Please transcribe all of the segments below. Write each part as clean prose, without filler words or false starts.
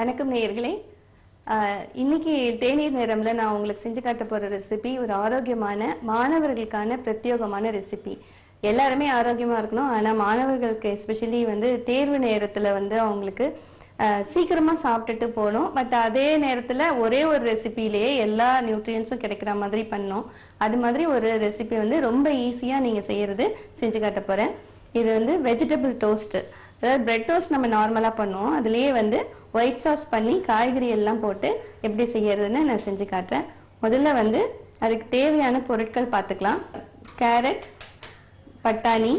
வணக்கம் நேயர்களே. இன்னைக்கு தேநீர் நேரம்ல நான் உங்களுக்கு செஞ்சு காட்ட போற ரெசிபி ஒரு ஆரோக்கியமான மாணவர்களுக்கான பிரத்யேகமான ரெசிபி. எல்லாருமே ஆரோக்கியமா இருக்கணும். ஆனா மாணவர்களுக்கு எஸ்பெஷலி தேர்வு நேரத்துல அவங்களுக்கு சீக்கிரமா சாப்பிட்டுட்டு போகணும். பட் அதே நேரத்துல ஒரே ஒரு ரெசிபிலேயே எல்லா நியூட்ரியன்ஸும் கிடைக்கிற மாதிரி பண்ணணும். அது மாதிரி ஒரு ரெசிபி ரொம்ப ஈஸியா நீங்க செய்யறது செஞ்சு காட்ட போறேன். இது வெஜிடபிள் டோஸ்ட். அதாவது பிரெட் டோஸ்ட் நம்ம நார்மலா பண்ணுவோம். அதுலயே ஒயிட் சாஸ் பண்ணி காய்கறி எல்லாம் போட்டு எப்படி செய்யறதுன்னு நான் செஞ்சு காட்டுறேன். முதல்ல அதுக்கு தேவையான பொருட்கள் பார்த்துக்கலாம். கேரட், பட்டாணி,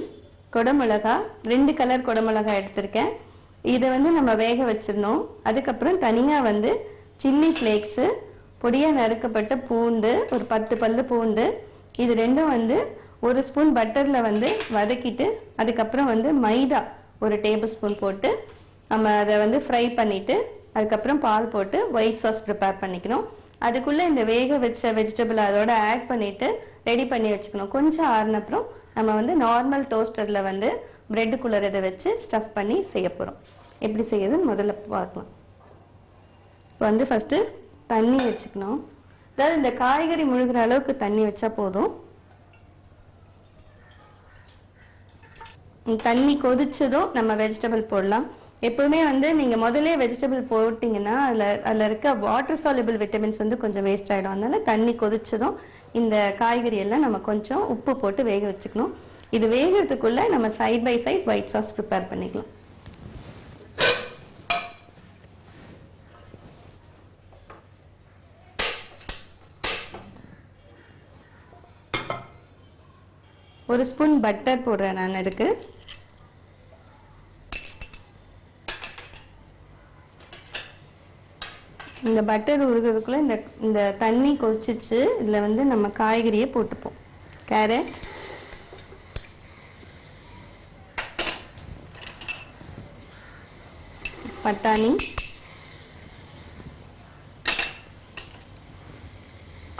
கொடமிளகா, 2 கலர் கொடமிளகா எடுத்திருக்கேன். இதை நம்ம வேக வச்சிடணும். அதுக்கப்புறம் தனியா சில்லி ஃபிளேக்ஸ், பொடியா நறுக்கப்பட்ட பூண்டு, ஒரு 10 பல்லு பூண்டு, இது ரெண்டும் 1 ஸ்பூன் பட்டர்ல வதக்கிட்டு அதுக்கப்புறம் மைதா 1 டேபிள் ஸ்பூன் போட்டு நம்ம அதை ஃப்ரை பண்ணிட்டு அதுக்கப்புறம் பால் போட்டு ஒயிட் சாஸ் ப்ரிப்பேர் பண்ணிக்கணும். அதுக்குள்ள இந்த வேக வச்ச வெஜிடபிள் அதோட ஆட் பண்ணிட்டு ரெடி பண்ணி வச்சுக்கணும். கொஞ்சம் ஆறுனப்புறம் நம்ம நார்மல் டோஸ்டர்ல பிரெட்டுக்குள்ள இதை வச்சு ஸ்டஃப் பண்ணி செய்ய போறோம். எப்படி செய்யறதுன்னு முதல்ல பார்க்கலாம். ஃபர்ஸ்ட் தண்ணி வச்சுக்கணும். அதாவது இந்த காய்கறி முழுகிற அளவுக்கு தண்ணி வச்சா போதும். தண்ணி கொதிச்சதும் நம்ம வெஜிடபிள் போடலாம். எப்பவுமே நீங்க முதல்ல வெஜிடபிள் போட்டீங்கன்னா அதுல இருக்க வாட்டர் சால்யுபிள் விட்டமின்ஸ் கொஞ்சம் வேஸ்ட் ஆயிடும். அதனால தண்ணி கொதிச்சதும் இந்த காய்கறி எல்லாம் நம்ம கொஞ்சம் உப்பு போட்டு வேக வச்சுக்கணும். இது வேகிறதுக்குள்ள நம்ம side by side white sauce prepare பண்ணிக்கலாம். ஒரு ஸ்பூன் பட்டர் போடுறேன் நான். இதுக்கு இந்த பட்டர் உருகிறதுக்குள்ள இந்த தண்ணி கொதிச்சிச்சு. இதுல நம்ம காய்கறியை போட்டுப்போம். கேரட், பட்டாணி,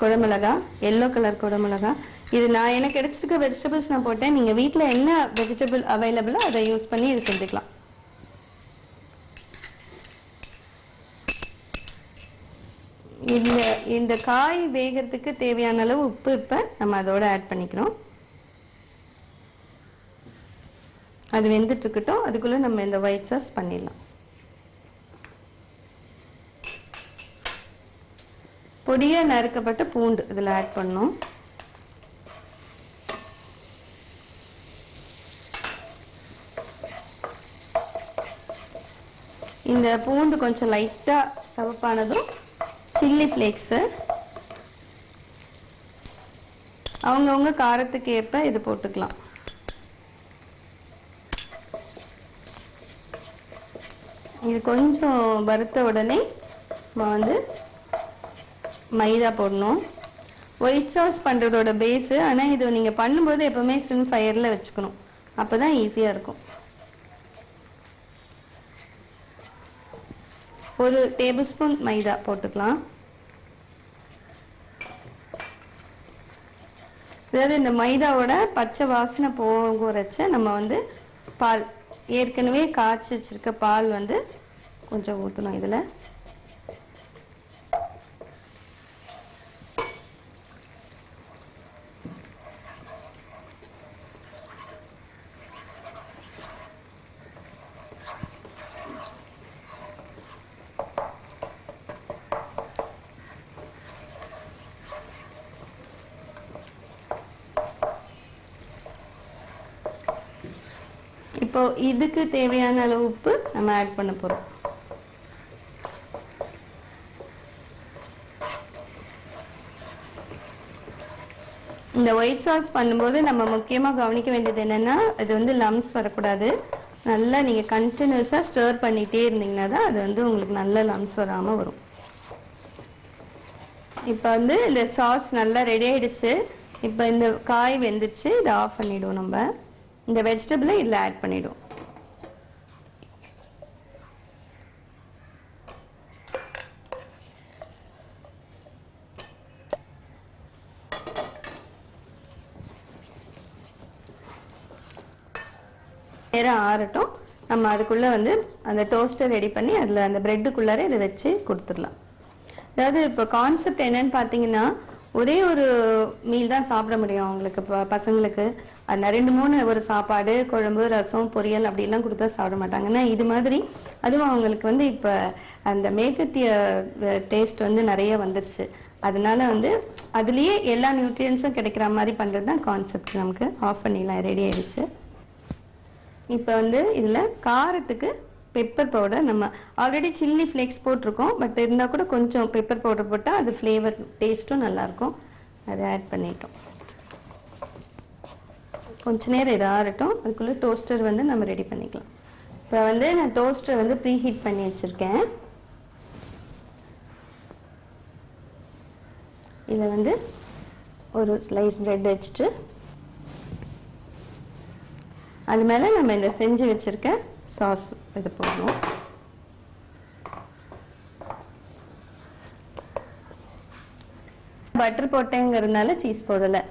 குடமிளகா, எல்லோ கலர் குடமிளகா. இது நான் எனக்கு கிடைச்சிருக்க வெஜிடபிள்ஸ் நான் போட்டேன். நீங்க வீட்டுல என்ன வெஜிடபிள் அவைலபிளோ அதை யூஸ் பண்ணி இது செஞ்சுக்கலாம். இந்த காய் வேகிறதுக்கு தேவையான அளவு உப்பு இப்ப நம்ம அதோட ஆட் பண்ணிக்கிறோம். அது வெந்துட்டு இருக்கட்டும். அதுக்குள்ள நம்ம இந்த ஒயிட் சாஸ் பண்ணிடலாம். பொடியா நறுக்கப்பட்ட பூண்டு இதுல ஆட் பண்ணணும். இந்த பூண்டு கொஞ்சம் லைட்டா சவப்பானதும் சில்லி ஃபிளேக்ஸ் அவங்கவுங்க காரத்துக்கு ஏற்ப இது போட்டுக்கலாம். இது கொஞ்சம் வறுத்த உடனே நம்ம மைதா போடணும். ஒயிட் சாஸ் பண்றதோட பேஸ். ஆனா இது நீங்க பண்ணும்போது எப்பவுமே சிம் ஃபயர்ல வச்சுக்கணும். அப்பதான் ஈஸியா இருக்கும். 1 டேபிள் ஸ்பூன் மைதா போட்டுக்கலாம். அதாவது இந்த மைதாவோட பச்சை வாசனை போகிறச்ச நம்ம பால் ஏற்கனவே காய்ச்சி வச்சிருக்க பால் கொஞ்சம் ஊற்றணும். இதுல இப்போ இதுக்கு தேவையான அளவு உப்பு நம்ம ஆட் பண்ண போறோம். இந்த ஒயிட் சாஸ் பண்ணும்போது நம்ம முக்கியமா கவனிக்க வேண்டியது என்னன்னா, இது லம்ஸ் வரக்கூடாது. நல்லா நீங்க கண்டினியூஸா ஸ்டர் பண்ணிட்டே இருந்தீங்கன்னா தான் அது உங்களுக்கு நல்ல லம்ஸ் வராம வரும். இப்போ இந்த சாஸ் நல்லா ரெடி ஆயிடுச்சு. இப்போ இந்த காய் வெந்துச்சு. இதை ஆஃப் பண்ணிடுவோம். நம்ம இந்த வெஜிடபிளை இதில் ஆட் பண்ணிடுவோம். நேரம் ஆறட்டும். நம்ம அதுக்குள்ளே வந்து அந்த டோஸ்டர் ரெடி பண்ணி அதில் அந்த ப்ரெட்டுக்குள்ளார இதை வச்சு கொடுத்துடலாம். அதாவது இப்போ கான்செப்ட் என்னன்னு பார்த்தீங்கன்னா, ஒரே ஒரு மீல் தான் சாப்பிட முடியும் அவங்களுக்கு. பசங்களுக்கு அந்த 2-3 ஒரு சாப்பாடு, குழம்பு, ரசம், பொரியல் அப்படிலாம் கொடுத்தா சாப்பிட மாட்டாங்கன்னா, இது மாதிரி அதுவும் அவங்களுக்கு வந்து இப்போ அந்த மேற்கத்திய டேஸ்ட் வந்து நிறைய வந்துருச்சு. அதனால வந்து அதுலேயே எல்லா நியூட்ரியன்ஸும் கிடைக்கிற மாதிரி பண்ணுறது தான் கான்செப்ட். நமக்கு ஆஃப் பண்ணிடலாம், ரெடி ஆயிடுச்சு. இப்போ வந்து இதில் காரத்துக்கு பெப்பர் பவுடர், நம்ம ஆல்ரெடி சில்லி ஃப்ளேக்ஸ் போட்டிருக்கோம், பட் இருந்தால் கூட கொஞ்சம் பெப்பர் பவுடர் போட்டால் அது ஃப்ளேவர் டேஸ்ட்டும் நல்லாயிருக்கும். அதை ஆட் பண்ணிட்டோம். கொஞ்ச நேரம் இதை ஆறட்டும், அதுக்குள்ளே டோஸ்டர் வந்து நம்ம ரெடி பண்ணிக்கலாம். இப்போ வந்து நான் டோஸ்டர் வந்து ப்ரீ ஹீட் பண்ணி வச்சுருக்கேன். இதில் வந்து ஒரு ஸ்லைஸ் பிரெட் வச்சுட்டு அது மேலே நம்ம இந்த செஞ்சு வச்சுருக்க சாஸ் இது போடணும். பட்டர் போட்டேங்கிறதுனால சீஸ் போடலை.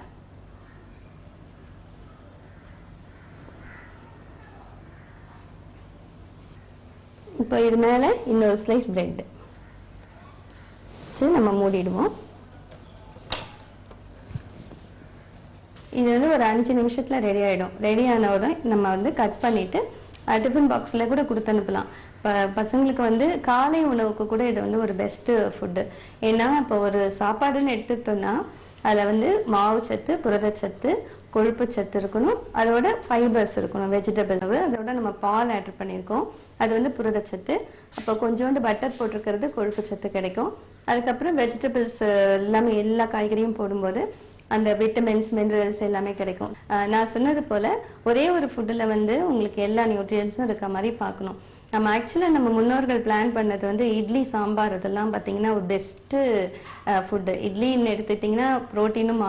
இப்போ இது மேலே இன்னொரு ஸ்லைஸ் பிரெட் வச்சு நம்ம மூடிடுவோம். இது வந்து ஒரு 5 நிமிஷத்தில் ரெடி ஆகிடும். ரெடி ஆனவுடன் நம்ம வந்து கட் பண்ணிவிட்டு டிஃபன் பாக்ஸில் கூட கொடுத்து அனுப்பலாம். இப்போ பசங்களுக்கு வந்து காலை உணவுக்கு கூட இது வந்து ஒரு பெஸ்ட்டு ஃபுட்டு. ஏன்னா இப்போ ஒரு சாப்பாடுன்னு எடுத்துக்கிட்டோம்னா அதில் வந்து மாவு சத்து, புரதச்சத்து, கொழுப்பு சத்து இருக்கணும், அதோட ஃபைபர்ஸ் இருக்கணும், வெஜிடபிள். அதோட நம்ம பால் ஆட் பண்ணியிருக்கோம், அது வந்து புரதச்சத்து. அப்போ கொஞ்சோண்டு பட்டர் போட்டிருக்கிறது கொழுப்பு சத்து கிடைக்கும். அதுக்கப்புறம் வெஜிடபிள்ஸ் எல்லாமே எல்லா காய்கறியும் போடும்போது அந்த விட்டமின்ஸ், மினரல்ஸ் எல்லாமே கிடைக்கும். நான் சொன்னது போல் ஒரே ஒரு ஃபுட்டில் வந்து உங்களுக்கு எல்லா நியூட்ரியன்ஸும் இருக்க மாதிரி பார்க்கணும். நம்ம ஆக்சுவலாக நம்ம முன்னோர்கள் பிளான் பண்ணது வந்து இட்லி, சாம்பார் இதெல்லாம் பார்த்தீங்கன்னா ஒரு பெஸ்ட்டு ஃபுட்டு. இட்லின்னு எடுத்துக்கிட்டிங்கன்னா ப்ரோட்டீனும்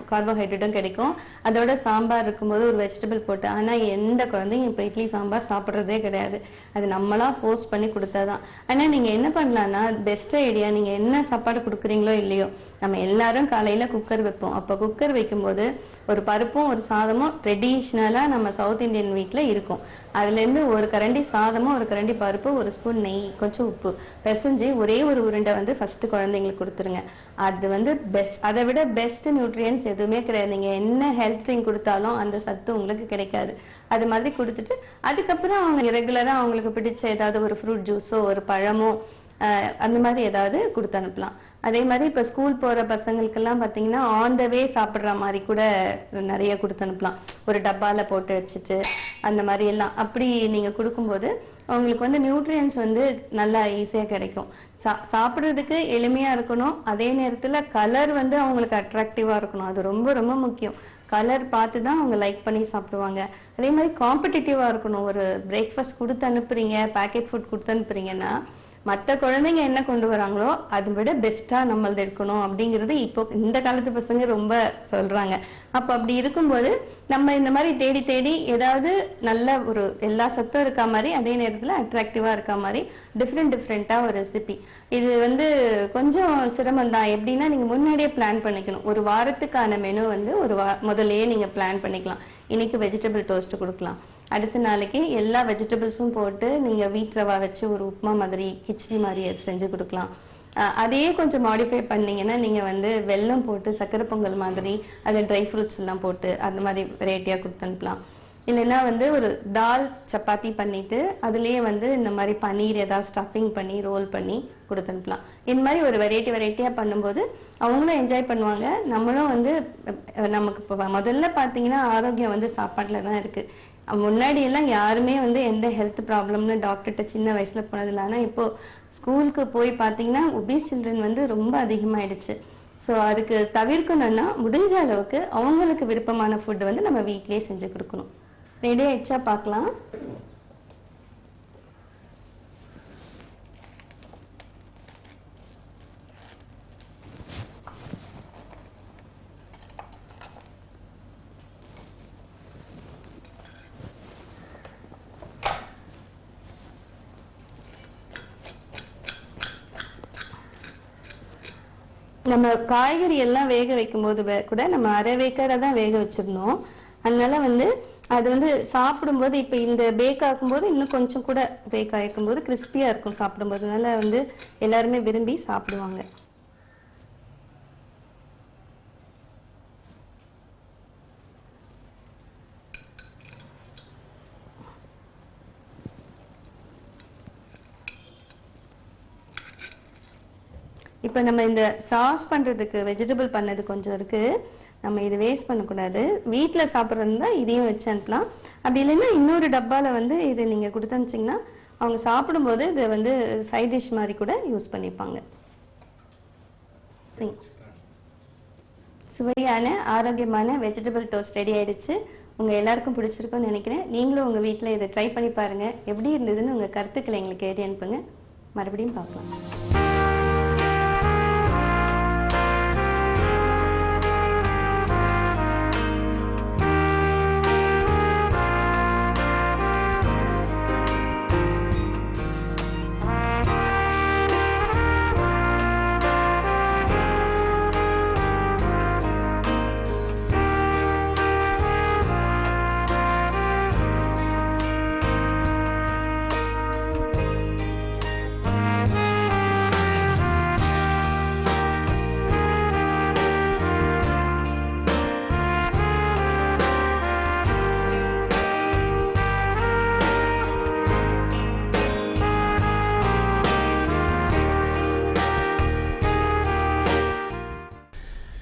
கார்போஹைட்ரேட்டும் கிடைக்கும், அதோட சாம்பார் இருக்கும்போது ஒரு வெஜிடபிள் போட்டு. ஆனால் எந்த குழந்தைங்க இப்போ இட்லி சாம்பார் சாப்பிட்றதே கிடையாது, அது நம்மளாம் ஃபோர்ஸ் பண்ணி கொடுத்தா தான். ஆனால் நீங்கள் என்ன பண்ணலான்னா, பெஸ்ட் ஐடியா, நீங்கள் என்ன சாப்பாடு கொடுக்குறீங்களோ இல்லையோ, நம்ம எல்லாரும் காலையில் குக்கர் வைப்போம். அப்போ குக்கர் வைக்கும்போது ஒரு பருப்பும் ஒரு சாதமும் ட்ரெடிஷ்னலாக நம்ம சவுத் இந்தியன் வீட்டில் இருக்கும். அதுலேருந்து ஒரு கரண்டி சாதமும் ஒரு கரண்டி பருப்பு, ஒரு ஸ்பூன் நெய், கொஞ்சம் உப்பு பிசைஞ்சு ஒரே ஒரு உருண்டை வந்து ஃபஸ்ட்டு குழந்தைங்களுக்கு கொடுத்துருங்க. அது வந்து பெஸ்ட். அதை விட பெஸ்ட் நியூட்ரியன்ஸ் எதுவுமே கிடையாது. நீங்கள் என்ன ஹெல்த் ட்ரிங்க் கொடுத்தாலும் அந்த சத்து உங்களுக்கு கிடைக்காது. அது மாதிரி கொடுத்துட்டு அதுக்கப்புறம் அவங்க ரெகுலராக அவங்களுக்கு பிடிச்ச ஏதாவது ஒரு ஃப்ரூட் ஜூஸோ ஒரு பழமோ அந்த மாதிரி ஏதாவது கொடுத்து அனுப்பலாம். அதே மாதிரி இப்போ ஸ்கூல் போகிற பசங்களுக்கெல்லாம் பார்த்தீங்கன்னா ஆன் த வே சாப்பிட்ற மாதிரி கூட நிறைய கொடுத்து அனுப்பலாம். ஒரு டப்பாவில் போட்டு வச்சுட்டு அந்த மாதிரி எல்லாம் அப்படி நீங்கள் கொடுக்கும்போது அவங்களுக்கு வந்து நியூட்ரியன்ஸ் வந்து நல்லா ஈஸியாக கிடைக்கும். சாப்பிட்றதுக்கு எளிமையாக இருக்கணும், அதே நேரத்தில் கலர் வந்து அவங்களுக்கு அட்ராக்டிவாக இருக்கணும். அது ரொம்ப ரொம்ப முக்கியம். கலர் பார்த்து தான் அவங்க லைக் பண்ணி சாப்பிடுவாங்க. அதே மாதிரி காம்படிட்டிவாக இருக்கணும். ஒரு பிரேக்ஃபாஸ்ட் கொடுத்து அனுப்புறீங்க, பேக்கெட் ஃபுட் கொடுத்து அனுப்புறீங்கன்னா மற்ற குழந்தைங்க என்ன கொண்டு வராங்களோ அதை விட பெஸ்ட்டாக நம்மளது இருக்கணும் அப்படிங்கிறது இப்போ இந்த காலத்து பசங்க ரொம்ப சொல்கிறாங்க. அப்போ அப்படி இருக்கும்போது நம்ம இந்த மாதிரி தேடி தேடி ஏதாவது நல்ல ஒரு எல்லா சத்தும் இருக்க மாதிரி அதே நேரத்தில் அட்ராக்டிவாக இருக்க மாதிரி டிஃப்ரெண்ட்டாக ஒரு ரெசிபி. இது வந்து கொஞ்சம் சிரமம் தான். எப்படின்னா நீங்கள் முன்னாடியே பிளான் பண்ணிக்கணும். ஒரு வாரத்துக்கான மெனு வந்து முதல்லையே நீங்கள் பிளான் பண்ணிக்கலாம். இன்னைக்கு வெஜிடபிள் டோஸ்ட் கொடுக்கலாம், அடுத்த நாளைக்கு எல்லா வெஜிடபிள்ஸும் போட்டு நீங்கள் வீட் ரவா வச்சு ஒரு உப்புமா மாதிரி, கிச்சடி மாதிரி செஞ்சு கொடுக்கலாம். அதையே கொஞ்சம் மாடிஃபை பண்ணிங்கன்னா நீங்கள் வந்து வெல்லம் போட்டு சக்கரை பொங்கல் மாதிரி அது ட்ரை ஃப்ரூட்ஸ் எல்லாம் போட்டு அந்த மாதிரி வெரைட்டியாக கொடுத்து அனுப்பலாம். இல்லைன்னா வந்து ஒரு தால் சப்பாத்தி பண்ணிட்டு அதுலேயே வந்து இந்த மாதிரி பன்னீர் ஏதாவது ஸ்டஃபிங் பண்ணி ரோல் பண்ணி கொடுத்து அனுப்பலாம். இந்த மாதிரி ஒரு வெரைட்டியாக பண்ணும்போது அவங்களும் என்ஜாய் பண்ணுவாங்க. நம்மளும் வந்து நமக்கு இப்போ முதல்ல பார்த்தீங்கன்னா ஆரோக்கியம் வந்து சாப்பாட்டில் தான் இருக்குது. முன்னாடி எல்லாம் யாருமே வந்து எந்த ஹெல்த் ப்ராப்ளம்னு டாக்டர்கிட்ட சின்ன வயசுல போனதில்லை. ஆனால் இப்போ ஸ்கூலுக்கு போய் பார்த்தீங்கன்னா ஒபீஸ் சில்ட்ரன் வந்து ரொம்ப அதிகமாயிடுச்சு. ஸோ அதுக்கு தவிர்க்கணும்னா முடிஞ்ச அளவுக்கு அவங்களுக்கு விருப்பமான ஃபுட்டு வந்து நம்ம வீட்லேயே செஞ்சு கொடுக்கணும். ரெடி ஆயிடுச்சா பார்க்கலாம். நம்ம காய்கறி எல்லாம் வேக வைக்கும் போது கூட நம்ம அரை வேக்காட தான் வேக வச்சிருந்தோம். அதனால வந்து அது வந்து சாப்பிடும்போது இப்போ இந்த பேக் ஆக்கும்போது இன்னும் கொஞ்சம் கூட பேக் ஆகிக்கும்போது கிறிஸ்பியாக இருக்கும் சாப்பிடும்போது. அதனால வந்து எல்லாருமே விரும்பி சாப்பிடுவாங்க. இப்போ நம்ம இந்த சாஸ் பண்ணுறதுக்கு வெஜிடபிள் பண்ணது கொஞ்சம் இருக்குது. நம்ம இதை வேஸ்ட் பண்ணக்கூடாது. வீட்டில் சாப்பிட்றது தான் இதையும் வச்சு அனுப்பலாம். அப்படி இல்லைன்னா இன்னொரு டப்பாவில் வந்து இதை நீங்கள் கொடுத்து அனுப்பிச்சிங்கன்னா அவங்க சாப்பிடும்போது இதை வந்து சைட் டிஷ் மாதிரி கூட யூஸ் பண்ணிப்பாங்க. சுவையான ஆரோக்கியமான வெஜிடபிள் டோஸ்ட் ரெடி ஆயிடுச்சு. உங்கள் எல்லாருக்கும் பிடிச்சிருக்கும்னு நினைக்கிறேன். நீங்களும் உங்கள் வீட்டில் இதை ட்ரை பண்ணி பாருங்கள். எப்படி இருந்ததுன்னு உங்கள் கருத்துக்களை எங்களுக்கு எழுதி அனுப்புங்க. மறுபடியும் பார்க்கலாம்.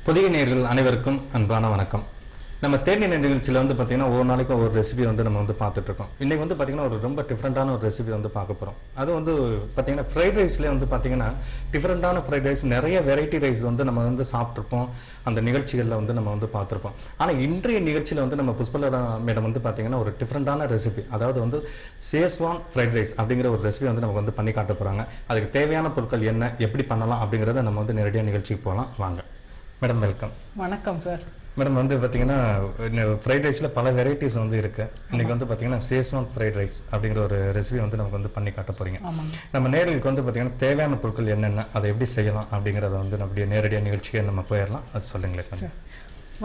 புதிய நேயர்கள் அனைவருக்கும் அன்பான வணக்கம். நம்ம தேநீர் நிகழ்ச்சியில் வந்து பார்த்தீங்கன்னா ஒவ்வொரு நாளைக்கும் ஒரு ரெசிபி வந்து நம்ம வந்து பார்த்துட்டு இருக்கோம். இன்றைக்கி வந்து பார்த்தீங்கன்னா ஒரு ரொம்ப டிஃப்ரெண்ட்டான ஒரு ரெசிபி வந்து பார்க்க போகிறோம். அது வந்து பார்த்தீங்கன்னா ஃப்ரைட் ரைஸ்லேயே வந்து பார்த்தீங்கன்னா டிஃப்ரெண்ட்டான ஃப்ரைட் ரைஸ், நிறைய வெரைட்டி ரைஸ் வந்து நம்ம வந்து சாப்பிட்ருப்போம், அந்த நிகழ்ச்சிகளில் வந்து நம்ம வந்து பார்த்துருப்போம். ஆனால் இன்றைய நிகழ்ச்சியில் வந்து நம்ம புஷ்பலதா மேடம் வந்து பார்த்தீங்கன்னா ஒரு டிஃப்ரெண்ட்டான ரெசிபி, அதாவது வந்து ஷேஸ்வான் ஃப்ரைட் ரைஸ் அப்படிங்கிற ஒரு ரெசிபி வந்து நமக்கு வந்து பண்ணி காட்ட போகிறாங்க. அதுக்கு தேவையான பொருட்கள் என்ன, எப்படி பண்ணலாம் அப்படிங்கிறத நம்ம வந்து நேரடியாக நிகழ்ச்சிக்கு போகலாம். வாங்க மேடம். வெல்கம். வணக்கம் சார். மேடம் வந்து பார்த்தீங்கன்னா ஃப்ரைட் ரைஸில் பல வெரைட்டிஸ் வந்து இருக்குது. இன்றைக்கி வந்து பார்த்தீங்கன்னா ஷேஸ்வான் ஃப்ரைட் ரைஸ் அப்படிங்கிற ஒரு ரெசிபி வந்து நமக்கு வந்து பண்ணி காட்ட போகிறீங்க. நம்ம நேர்களுக்கு வந்து பார்த்தீங்கன்னா தேவையான பொருட்கள் என்னென்ன, அதை எப்படி செய்யலாம் அப்படிங்கிறத வந்து அப்படியே நேரடியாக நிகழ்ச்சிக்கு நம்ம போயிடலாம். அது சொல்லுங்களேன்.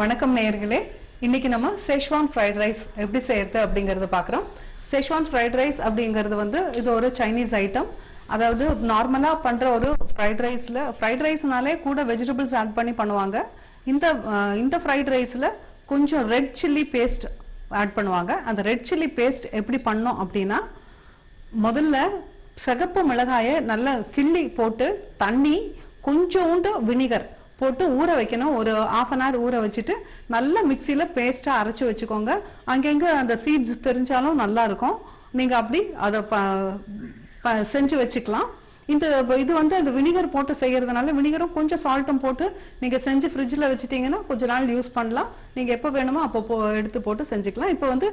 வணக்கம் நேயர்களே. இன்னைக்கு நம்ம ஷேஸ்வான் ஃப்ரைட் ரைஸ் எப்படி செய்யறது அப்படிங்கிறத பார்க்குறோம். ஷேஸ்வான் ஃப்ரைட் ரைஸ் அப்படிங்கிறது வந்து இது ஒரு சைனீஸ் ஐட்டம். அதாவது நார்மலாக பண்ணுற ஒரு ஃப்ரைட் ரைஸ்னாலே கூட வெஜிடபிள்ஸ் ஆட் பண்ணி பண்ணுவாங்க. இந்த ஃப்ரைட் ரைஸில் கொஞ்சம் ரெட் சில்லி பேஸ்ட் ஆட் பண்ணுவாங்க. அந்த ரெட் சில்லி பேஸ்ட் எப்படி பண்ணோம் அப்படின்னா, முதல்ல சிகப்பு மிளகாயை நல்லா கிள்ளி போட்டு தண்ணி கொஞ்சோண்டு வினிகர் போட்டு ஊற வைக்கணும். ஒரு 1/2 hour ஊற வச்சுட்டு நல்லா மிக்சியில் பேஸ்ட்டாக அரைச்சி வச்சுக்கோங்க. அங்கங்கே அந்த சீட்ஸ் தெரிஞ்சாலும் நல்லா இருக்கும். நீங்கள் அப்படி அதை செஞ்சு வச்சுக்கலாம். இது வந்து அந்த வினிகர் போட்டு செய்யறதுனால வினிகரும் கொஞ்சம் சால்ட்டும் போட்டு நீங்கள் செஞ்சு ஃப்ரிட்ஜில் வச்சுட்டீங்கன்னா கொஞ்ச நாள் யூஸ் பண்ணலாம். நீங்கள் எப்போ வேணுமோ அப்போ எடுத்து போட்டு செஞ்சுக்கலாம். இப்போ வந்து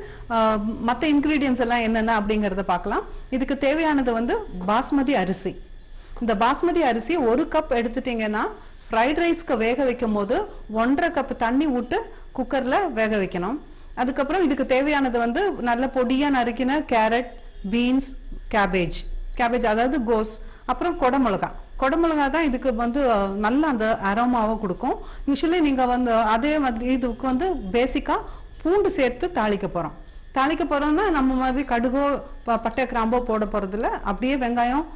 மற்ற இன்க்ரீடியன்ஸ் எல்லாம் என்னென்ன அப்படிங்கிறத பார்க்கலாம். இதுக்கு தேவையானது வந்து பாஸ்மதி அரிசி. இந்த பாஸ்மதி அரிசி 1 கப் எடுத்துட்டீங்கன்னா ஃப்ரைட் ரைஸ்க்கு வேக வைக்கும் போது 1.5 கப் தண்ணி விட்டு குக்கரில் வேக வைக்கணும். அதுக்கப்புறம் இதுக்கு தேவையானது வந்து நல்ல பொடியாக நறுக்கின கேரட், பீன்ஸ், கேபேஜ் அதாவது கோஸ், அப்புறம் கொடமிளகா தான் இதுக்கு வந்து நல்ல அந்த அரோமாவை கொடுக்கும். யூஸ்வலி நீங்கள் வந்து அதே மாதிரி இதுக்கு வந்து பேசிக்காக பூண்டு சேர்த்து தாளிக்க போகிறோம்னா நம்ம மாதிரி கடுகோ பட்டை கிராம்போ போட போகிறதில்ல. அப்படியே வெங்காயம்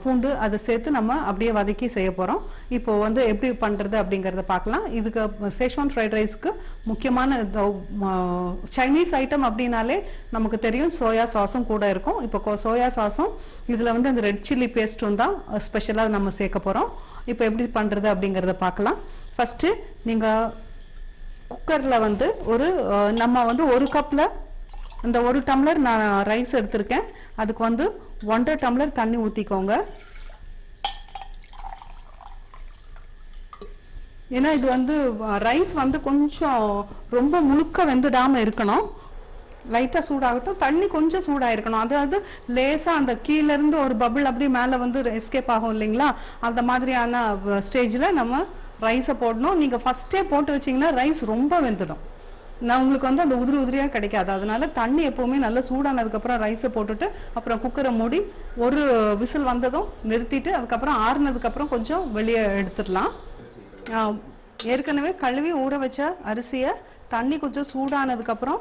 பூண்டு அதை சேர்த்து நம்ம அப்படியே வதக்கி செய்ய போகிறோம். இப்போ வந்து எப்படி பண்ணுறது அப்படிங்கிறத பார்க்கலாம். இதுக்கு ஷேஸ்வான் ஃப்ரைட் ரைஸ்க்கு முக்கியமான சைனீஸ் ஐட்டம் அப்படின்னாலே நமக்கு தெரியும் சோயா சாஸும் கூட இருக்கும். இப்போ சோயா சாஸும் இதில் வந்து அந்த ரெட் சில்லி பேஸ்ட்டும் தான் ஸ்பெஷலாக நம்ம சேர்க்க போகிறோம். இப்போ எப்படி பண்ணுறது அப்படிங்கிறத பார்க்கலாம். ஃபஸ்ட்டு நீங்கள் குக்கரில் வந்து நம்ம வந்து 1 கப்பில் இந்த 1 டம்ளர் நான் ரைஸ் எடுத்திருக்கேன். அதுக்கு வந்து 1.5 டம்ளர் தண்ணி ஊற்றிக்கோங்க. ஏன்னா இது வந்து ரைஸ் வந்து கொஞ்சம் ரொம்ப முழுக்க வெந்துடாமல் இருக்கணும். லைட்டாக சூடாகட்டும், தண்ணி கொஞ்சம் சூடாயிருக்கணும். அதாவது லேசாக அந்த கீழேருந்து ஒரு பபிள் அப்படியே மேலே வந்து எஸ்கேப் ஆகும் இல்லைங்களா, அந்த மாதிரியான ஸ்டேஜில் நம்ம ரைஸை போடணும். நீங்கள் ஃபஸ்ட்டே போட்டு வச்சிங்கன்னா ரைஸ் ரொம்ப வெந்துடும். உங்களுக்கு வந்து அந்த உதிரியாக கிடைக்காது. அதனால தண்ணி எப்பவுமே நல்லா சூடானதுக்கப்புறம் ரைஸை போட்டுட்டு அப்புறம் குக்கரை மூடி ஒரு விசில் வந்ததும் நிறுத்திட்டு அதுக்கப்புறம் ஆறுனதுக்கப்புறம் கொஞ்சம் வெளியே எடுத்துடலாம். ஏற்கனவே கழுவி ஊற வச்ச அரிசியை தண்ணி கொஞ்சம் சூடானதுக்கப்புறம்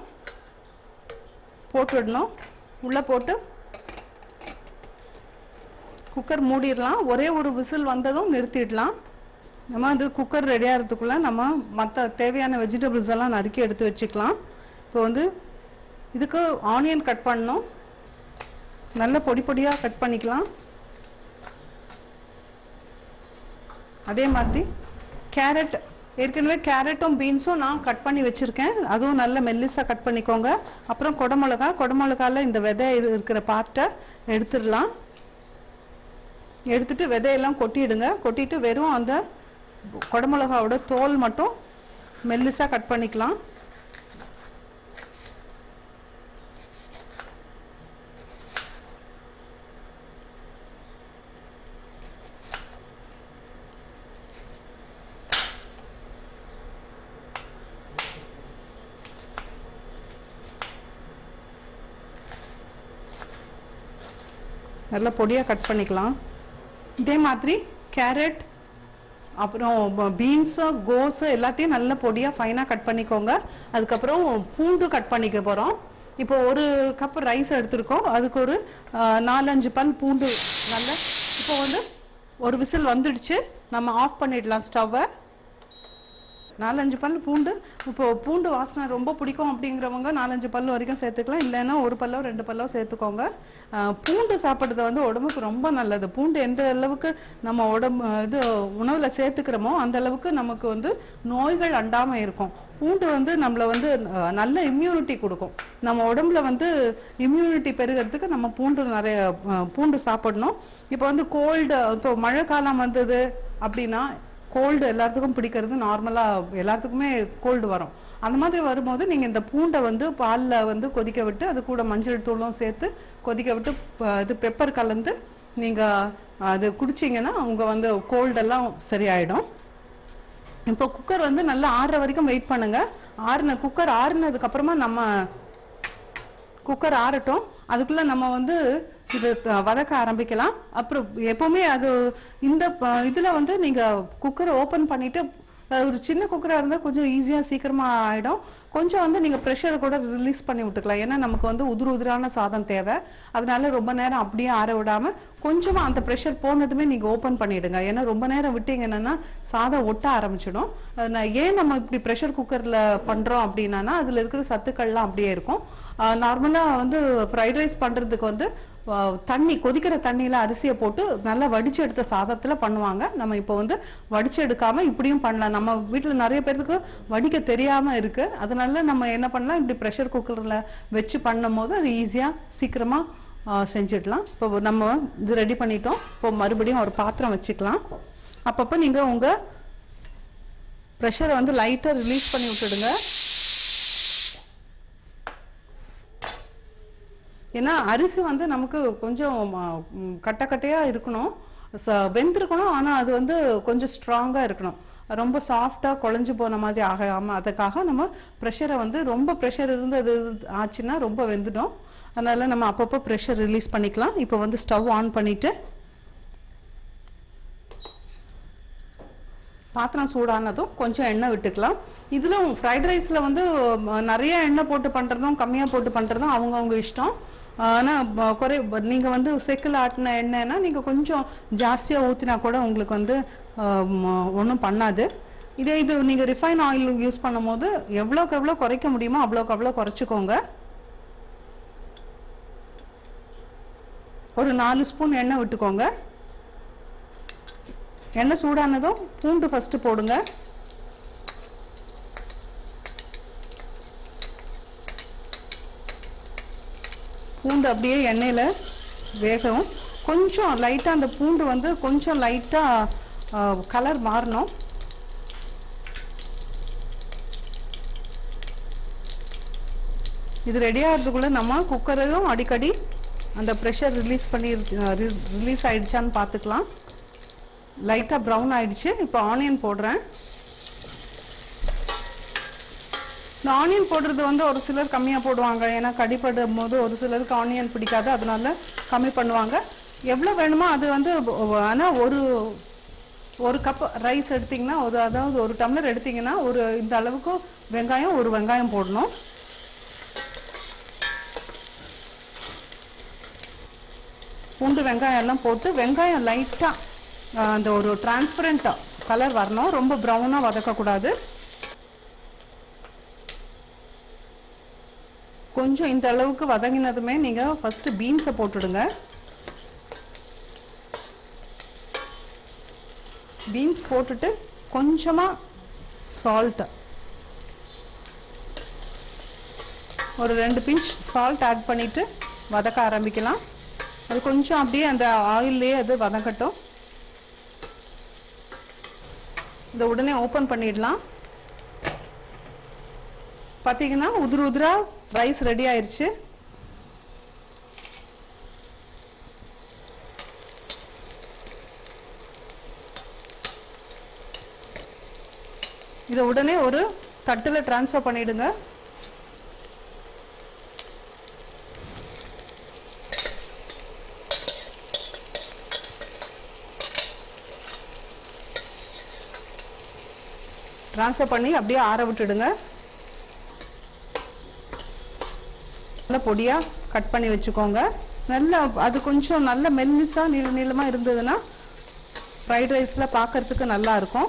போட்டுடணும். உள்ளே போட்டு குக்கர் மூடிடலாம். ஒரே ஒரு விசில் வந்ததும் நிறுத்திடலாம். நம்ம அது குக்கர் ரெடி ஆகிறதுக்குள்ளே நம்ம மற்ற தேவையான வெஜிடபிள்ஸ் எல்லாம் நறுக்கி எடுத்து வச்சுக்கலாம். இப்போ வந்து இதுக்கு ஆனியன் கட் பண்ணணும். நல்ல பொடி பொடியாக கட் பண்ணிக்கலாம். அதே மாதிரி கேரட், ஏற்கனவே கேரட்டும் பீன்ஸும் நான் கட் பண்ணி வச்சுருக்கேன். அதுவும் நல்ல மெல்லிஸாக கட் பண்ணிக்கோங்க. அப்புறம் குடமிளகாயில் இந்த விதை இது இருக்கிற பார்ட்டை எடுத்துடலாம். எடுத்துட்டு விதையெல்லாம் கொட்டிடுங்க. கொட்டிட்டு வெறும் அந்த குடமிளகாவோட தோல் மட்டும் மெல்லிஸாக கட் பண்ணிக்கலாம். நல்லா பொடியாக கட் பண்ணிக்கலாம். இதே மாதிரி கேரட் அப்புறம் பீன்ஸு கோஸு எல்லாத்தையும் நல்ல பொடியாக ஃபைனாக கட் பண்ணிக்கோங்க. அதுக்கப்புறம் பூண்டு கட் பண்ணிக்க போகிறோம். இப்போ ஒரு கப் ரைஸ் எடுத்துருக்கோம். அதுக்கு ஒரு 4-5 பல் பூண்டு நல்ல. இப்போ வந்து ஒரு விசில் வந்துடுச்சு. நம்ம ஆஃப் பண்ணிடலாம் ஸ்டவ்வை. 4-5 பல் பூண்டு. இப்போ பூண்டு வாசனை ரொம்ப பிடிக்கும் அப்படிங்கிறவங்க 4-5 பல் வரைக்கும் சேர்த்துக்கலாம். இல்லைன்னா ஒரு பல்லோ 2 பல்லோ சேர்த்துக்கோங்க. பூண்டு சாப்பிட்றது வந்து உடம்புக்கு ரொம்ப நல்லது. பூண்டு எந்த அளவுக்கு நம்ம இது உணவில் சேர்த்துக்கிறோமோ அந்த அளவுக்கு நமக்கு வந்து நோய்கள் அண்டாமல் இருக்கும். பூண்டு வந்து நம்மளை வந்து நல்ல இம்யூனிட்டி கொடுக்கும். நம்ம உடம்புல வந்து இம்யூனிட்டி பெருகிறதுக்கு நம்ம நிறைய பூண்டு சாப்பிடணும். இப்போ வந்து கோல்டு, இப்போ மழை காலம் வந்தது அப்படின்னா கோல்டு எல்லாத்துக்கும் பிடிக்கிறது நார்மலாக எல்லாத்துக்குமே கோல்டு வரும். அந்த மாதிரி வரும்போது நீங்கள் இந்த பூண்டை வந்து பாலில் வந்து கொதிக்க விட்டு அது கூட மஞ்சள் தூளும் சேர்த்து கொதிக்க விட்டு இது பெப்பர் கலந்து நீங்கள் அது குடிச்சிங்கன்னா உங்கள் வந்து கோல்டெல்லாம் சரியாயிடும். இப்போ குக்கர் வந்து நல்லா ஆறுற வரைக்கும் வெயிட் பண்ணுங்க. குக்கர் ஆறுனதுக்கு அப்புறமா நம்ம குக்கர் ஆறட்டும். அதுக்குள்ள நம்ம வந்து இது வதக்க ஆரம்பிக்கலாம். அப்புறம் எப்பவுமே அது இந்த இதுல வந்து நீங்க குக்கரை ஓபன் பண்ணிட்டு, ஒரு சின்ன குக்கரா இருந்தால் கொஞ்சம் ஈஸியாக சீக்கிரமாக ஆகிடும். கொஞ்சம் வந்து நீங்கள் ப்ரெஷரை கூட ரிலீஸ் பண்ணி விட்டுக்கலாம். ஏன்னா நமக்கு வந்து உதிரான சாதம் தேவை. அதனால ரொம்ப நேரம் அப்படியே ஆற விடாமல் கொஞ்சமாக அந்த ப்ரெஷர் போனதுமே நீங்கள் ஓப்பன் பண்ணிவிடுங்க. ஏன்னா ரொம்ப நேரம் விட்டீங்கன்னா சாதம் ஒட்ட ஆரம்பிச்சிடும். ஏன் நம்ம இப்படி ப்ரெஷர் குக்கரில் பண்ணுறோம் அப்படின்னா அதில் இருக்கிற சத்துக்கள்லாம் அப்படியே இருக்கும். நார்மலாக வந்து ஃப்ரைட் ரைஸ் பண்ணுறதுக்கு வந்து தண்ணி கொதிக்கிற தண்ணியில அரிசியை போட்டு நல்லா வடிச்சு எடுத்த சாதத்துல பண்ணுவாங்க. நம்ம இப்போ வந்து வடிச்சு எடுக்காம இப்படியும் பண்ணலாம். நம்ம வீட்டுல நிறைய பேருக்கு வடிக்க தெரியாம இருக்கு. அதனால நம்ம என்ன பண்ணலாம், இப்படி ப்ரெஷர் குக்கர்ல வச்சு பண்ணும் போது அது ஈஸியா சீக்கிரமா செஞ்சிடலாம். இப்போ நம்ம இது ரெடி பண்ணிட்டோம். இப்போ மறுபடியும் ஒரு பாத்திரம் வச்சுக்கலாம். அப்பப்போ நீங்க உங்க ப்ரெஷரை வந்து லைட்டா ரிலீஸ் பண்ணி விட்டுடுங்க. ஏன்னா அரிசி வந்து நமக்கு கொஞ்சம் கட்டையா இருக்கணும், வெந்திருக்கணும். ஆனால் அது வந்து கொஞ்சம் ஸ்ட்ராங்காக இருக்கணும். ரொம்ப சாஃப்டாக குழஞ்சு போன மாதிரி ஆகாமல் அதுக்காக நம்ம ப்ரெஷரை வந்து ரொம்ப ப்ரெஷர் இருந்து அது ஆச்சுன்னா ரொம்ப வெந்துடும். அதனால நம்ம அப்பப்போ ப்ரெஷர் ரிலீஸ் பண்ணிக்கலாம். இப்போ வந்து ஸ்டவ் ஆன் பண்ணிட்டு பாத்திரம் சூடானதும் கொஞ்சம் எண்ணெய் விட்டுக்கலாம். இதில் ஃப்ரைட் ரைஸில் வந்து நிறைய எண்ணெய் போட்டு பண்ணுறதும் கம்மியாக போட்டு பண்ணுறதும் அவங்கவுங்க இஷ்டம். ஆனால் நீங்கள் வந்து செக்கில் ஆட்டின எண்ணெய்னா நீங்கள் கொஞ்சம் ஜாஸ்தியாக ஊற்றினா கூட உங்களுக்கு வந்து ஒன்றும் பண்ணாது. இது நீங்கள் ரிஃபைன் ஆயில் யூஸ் பண்ணும் போது எவ்வளோக்கு எவ்வளோ குறைக்க முடியுமோ அவ்வளோக்கு அவ்வளோ குறைச்சிக்கோங்க. ஒரு 4 ஸ்பூன் எண்ணெய் விட்டுக்கோங்க. எண்ணெய் சூடானதும் பூண்டு ஃபஸ்ட்டு போடுங்க. பூண்டு அப்படியே எண்ணெயில் வேகும். கொஞ்சம் லைட்டாக அந்த பூண்டு வந்து கொஞ்சம் லைட்டாக கலர் மாறணும். இது ரெடி ஆகிறதுக்குள்ளே நம்ம குக்கரையும் அடிக்கடி அந்த ப்ரெஷர் ரிலீஸ் ஆயிடுச்சான்னு பார்த்துக்கலாம். லைட்டாக ப்ரௌன் ஆயிடுச்சு. இப்போ ஆனியன் போடுறேன். இந்த ஆனியன் போடுறது வந்து ஒரு சிலர் கம்மியாக போடுவாங்க. ஏன்னா கடிப்படும் போது ஒரு சிலருக்கு ஆனியன் பிடிக்காது, அதனால கம்மி பண்ணுவாங்க. எவ்வளோ வேணுமோ அது வந்து, ஆனால் ஒரு கப் ரைஸ் எடுத்திங்கன்னா அதாவது ஒரு டம்ளர் எடுத்திங்கன்னா இந்த அளவுக்கு வெங்காயம், ஒரு வெங்காயம் போடணும். பூண்டு வெங்காயம் எல்லாம் போட்டு வெங்காயம் லைட்டாக அந்த ஒரு டிரான்ஸ்பரண்ட் கலர் வரணும், ரொம்ப ப்ரௌனாக வதக்கக்கூடாது. கொஞ்சம் இந்த அளவுக்கு வதங்கினதுமே நீங்கள் ஃபஸ்ட்டு பீன்ஸை போட்டுடுங்க. பீன்ஸ் போட்டுட்டு கொஞ்சமாக சால்ட்டு, ஒரு 2 பிஞ்ச் சால்ட் ஆட் பண்ணிவிட்டு வதக்க ஆரம்பிக்கலாம். அது கொஞ்சம் அப்படியே அந்த ஆயிலே அது வதக்கட்டும். இதை உடனே ஓப்பன் பண்ணிடலாம். பார்த்தீங்கன்னா உதிர உதிரா ரைஸ் ரெடி ஆயிடுச்சு. இதை உடனே ஒரு தட்டில் ட்ரான்ஸ்ஃபர் பண்ணிடுங்க. ட்ரான்ஸ்ஃபர் பண்ணி அப்படியே ஆற விட்டுடுங்க. நல்ல பொடியாக கட் பண்ணி வச்சுக்கோங்க. நல்லா அது கொஞ்சம் நல்ல மெல்லிஸாக நீளமாக இருந்ததுன்னா ஃப்ரைட் ரைஸில் பார்க்கறதுக்கு நல்லா இருக்கும்.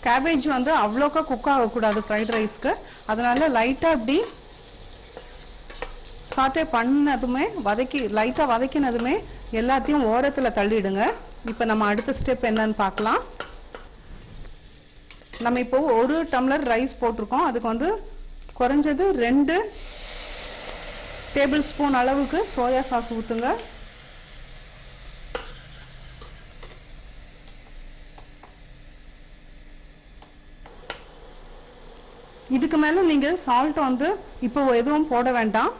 கேபேஜ் வந்து அவ்வளோக்கா குக் ஆகக்கூடாது ஃப்ரைட் ரைஸ்க்கு. அதனால லைட்டாக இப்படி சாட்டே பண்ணதுமே லைட்டாக வதக்கினதுமே எல்லாத்தையும் ஓரத்தில் தள்ளிடுங்க. இப்போ நம்ம அடுத்த ஸ்டெப் என்னன்னு பார்க்கலாம். நம்ம இப்போ 1 டம்ளர் ரைஸ் போட்டிருக்கோம். அதுக்கு வந்து குறைஞ்சது 2 டேபிள் ஸ்பூன் அளவுக்கு சோயா சாஸ் ஊற்றுங்க. இதுக்கு மேலே நீங்கள் சால்ட் வந்து இப்போ எதுவும் போட வேண்டாம்.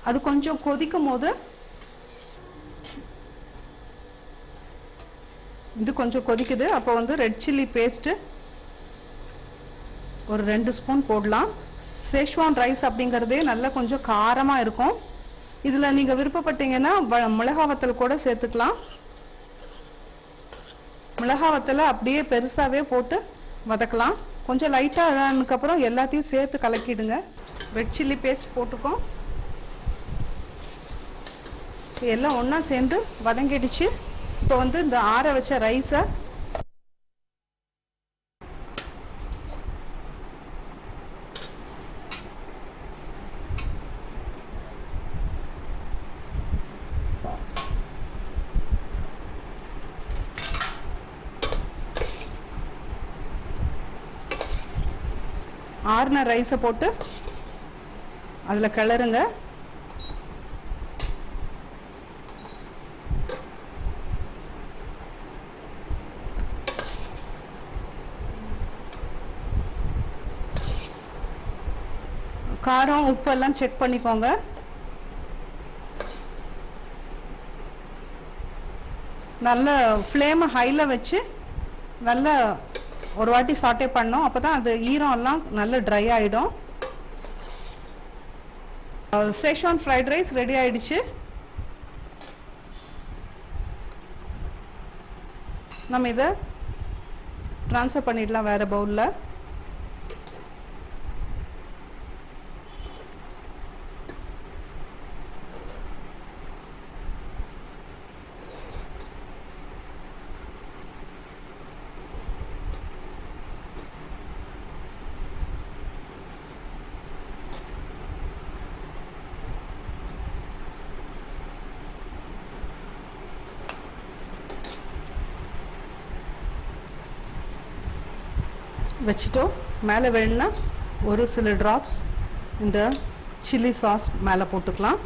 அது கொஞ்சம் கொதிக்கும் போது இது கொஞ்சம் கொதிக்குது. அப்போ வந்து ரெட் சில்லி பேஸ்ட்டு ஒரு 2 ஸ்பூன் போடலாம். சேஷ்வான் ரைஸ் அப்படிங்கிறதே நல்லா கொஞ்சம் காரமாக இருக்கும். இதில் நீங்கள் விருப்பப்பட்டீங்கன்னா மிளகா வத்தல் கூட சேர்த்துக்கலாம். மிளகா வத்தலை அப்படியே பெருசாகவே போட்டு வதக்கலாம். கொஞ்சம் லைட்டாக அதுக்கப்புறம் எல்லாத்தையும் சேர்த்து கலக்கிடுங்க. ரெட் சில்லி பேஸ்ட் போட்டுக்கோம். எல்லாம் ஒன்றா சேர்ந்து வதங்கிடுச்சு. இப்போ வந்து இந்த ஆற வச்ச ரைஸை ஆறுன ரைஸை போட்டு அதில் கிளறுங்க. காரம் உப்பெல்லாம் செக் பண்ணிக்கோங்க. நல்ல ஃப்ளேமை ஹையில் வச்சு நல்ல ஒரு வாட்டி சாட்டே பண்ணோம். அப்போ தான் அது ஈரம் எல்லாம் நல்ல ட்ரை ஆகிடும். சேஷ்வான் ஃப்ரைட் ரைஸ் ரெடி ஆயிடுச்சு. நம்ம இதை ட்ரான்ஸ்ஃபர் பண்ணிடலாம் வேறு பவுலில். வச்சுட்டோம். மேலே வேணும்னா ஒரு சில ட்ராப்ஸ் இந்த சில்லி சாஸ் மேலே போட்டுக்கலாம்.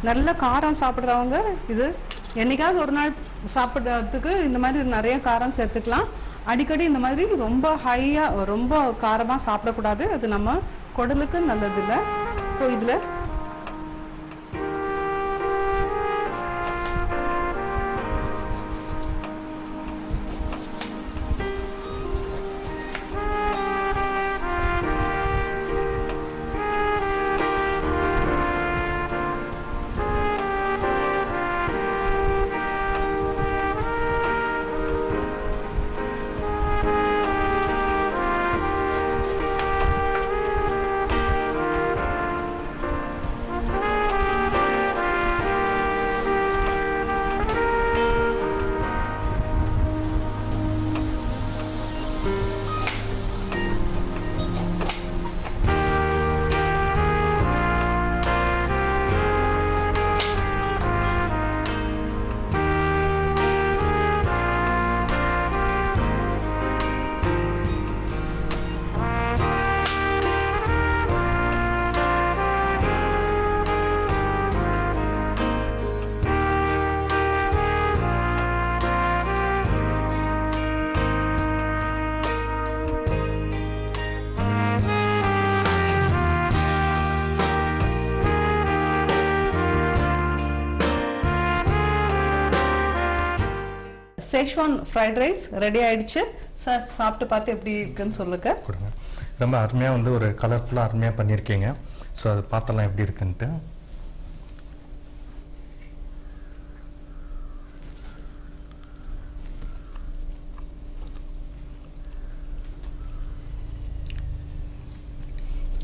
நல்ல காரம் சாப்பிட்றவங்க இது என்னைக்காவது ஒரு நாள் சாப்பிட்றதுக்கு இந்த மாதிரி நிறைய காரம் சேர்த்துக்கலாம். அடிக்கடி இந்த மாதிரி ரொம்ப ஹையாக ரொம்ப காரமாக சாப்பிடக்கூடாது. அது நம்ம குடலுக்கு நல்லதில்லை. ஸோ இதில் சேஷ்வான் ஃப்ரைட் ரைஸ் ரெடி ஆயிடுச்சு. சார் சாப்பிட்டு பார்த்து எப்படி இருக்குன்னு சொல்லுங்க. கொடுங்க. ரொம்ப அருமையாக வந்து ஒரு கலர்ஃபுல்லாக அருமையாக பண்ணியிருக்கீங்க. ஸோ அது பார்த்தலாம் எப்படி இருக்குன்ட்டு.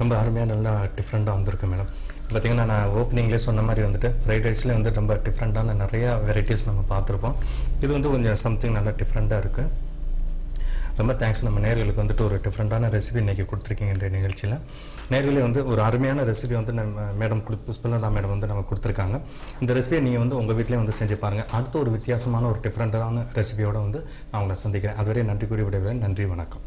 ரொம்ப அருமையாக நல்லா டிஃப்ரெண்ட்டாக வந்திருக்கு மேடம். பார்த்திங்கன்னா நான் ஓப்பனிங்லேயே சொன்ன மாதிரி வந்துட்டு ஃப்ரைட் ரைஸ்லேயே வந்து ரொம்ப டிஃப்ரெண்ட்டான நிறையா வெரைட்டிஸ் நம்ம பார்த்துருப்போம். இது வந்து கொஞ்சம் சம்திங் நல்லா டிஃப்ரெண்ட்டாக இருக்குது. ரொம்ப தேங்க்ஸ். நம்ம நேர்களுக்கு வந்துட்டு ஒரு டிஃப்ரெண்ட்டான ரெசிபி இன்றைக்கி கொடுத்துருக்கீங்க இந்த நிகழ்ச்சியில். நேர்களே வந்து ஒரு அருமையான ரெசிபி வந்து நம்ம மேடம் புஷ்பலதா மேடம் வந்து நம்ம கொடுத்துருக்காங்க. இந்த ரெசிபியை நீங்கள் வந்து உங்கள் வீட்டிலே வந்து செஞ்சு பாருங்கள். அடுத்த ஒரு வித்தியாசமான ஒரு டிஃப்ரெண்ட்டான ரெசிபியோடு வந்து நான் உங்களை சந்திக்கிறேன். அதுவரை நன்றி கூறி விடுவேன். நன்றி, வணக்கம்.